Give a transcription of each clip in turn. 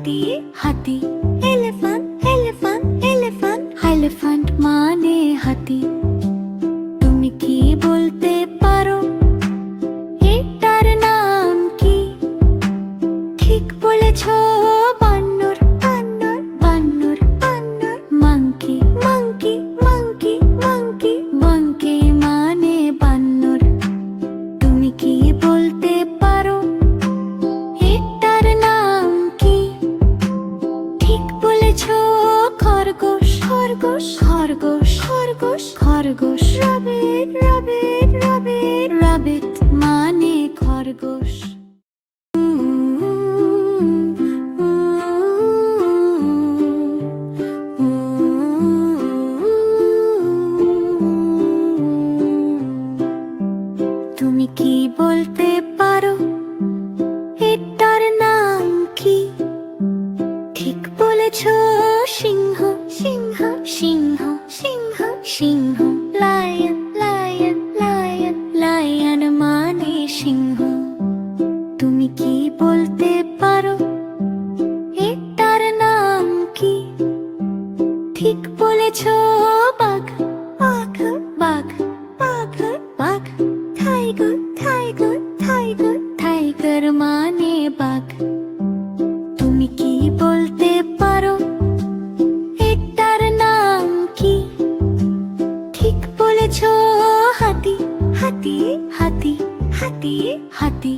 হাতি হাতি elephant elephant elephant elephant মানে হাতি তুমি কি বলতে পারো এটার নাম কি ঠিক বলেছো বানর বানর বানর বানর monkey monkey monkey monkey monkey মানে বানর তুমি কি বলতে পারো এটার নাম কি ঠিক বলেছো খরগোশ খরগোশ খরগোশ খরগোশ খরগোশ রাবিট রাবিট রাবিট রাবিট মানে খরগোশ তুমি কি বলতে পারো এটার নাম কি ঠিক বলেছো সিংহ সিংহ সিংহ সিংহ সিংহ লায়ন লায়ন লায়ন লায়ন মানে সিংহ তুমি কি বলতে পারো এটার নাম কি ঠিক বলেছো বাঘ বাঘ বাঘ বাঘ বাঘ টাইগার টাইগার টাইগার টাইগার মানে বাঘ তুমি কি বলতে পারো এটার নাম কি ঠিক বলেছো হাতি হাতি হাতি হাতি হাতি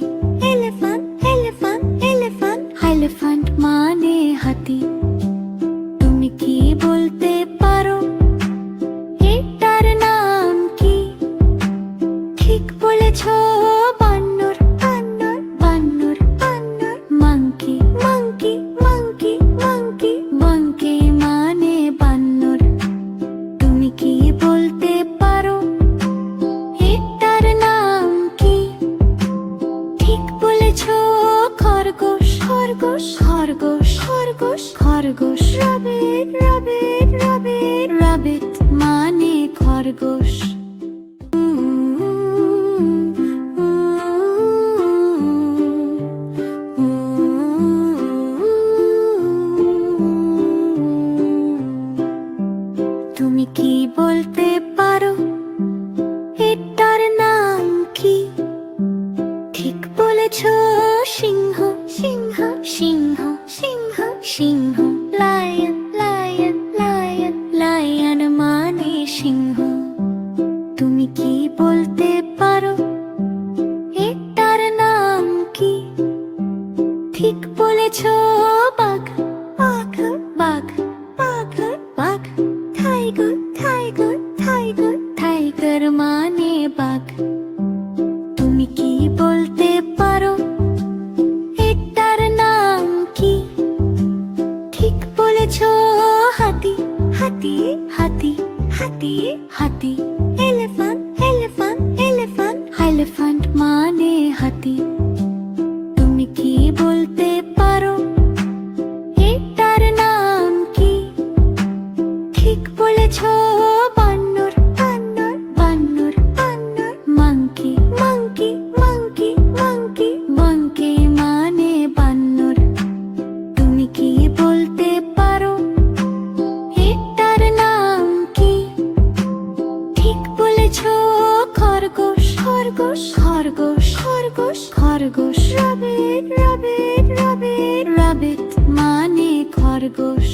এলিফ্যান্ট এলিফ্যান্ট এলিফ্যান্ট এলিফ্যান্ট মানে হাতি তুমি কি বলতে পারো এটার নাম কি ঠিক বলেছো বানর বানর বানর বানর monkey monkey monkey monkey monkey মানে বানর তুমি কি বলতে পারো এটার নাম কি ঠিক বলেছো খরগোশ খরগোশ খরগোশ খরগোশ খরগোশ রাবিট রাবিট রাবিট রাবিট মানে খরগোশ তুমি কি বলতে পারো এটার নাম কি ঠিক বলেছো সিংহ সিংহ সিংহ সিংহ সিংহ লায়ন লায়ন লায়ন লায়ন মানে সিংহ তুমি কি বলতে পারো এটার নাম কি ঠিক বলেছো বাঘ বাঘ বাঘ বাঘ বাঘ টাইগার টাইগার টাইগার টাইগার মানে বাঘ তুমি কি বলতে পারো এটার নাম কি ঠিক বলেছো হাতি হাতি হাতি হাতি হাতি এলিফ্যান্ট এলিফ্যান্ট এলিফ্যান্ট এলিফ্যান্ট মানে হাতি তুমি কি বলতে পারো এটার নাম কি ঠিক বলেছো বানর বানর বানর বানর monkey monkey monkey monkey monkey মানে বানর তুমি কি বলতে পারো এটার নাম কি ঠিক বলেছো খরগোশ খরগোশ খরগোশ খরগোশ খরগোশ রাবিট রাবিট রাবিট রাবিট মানে খরগোশ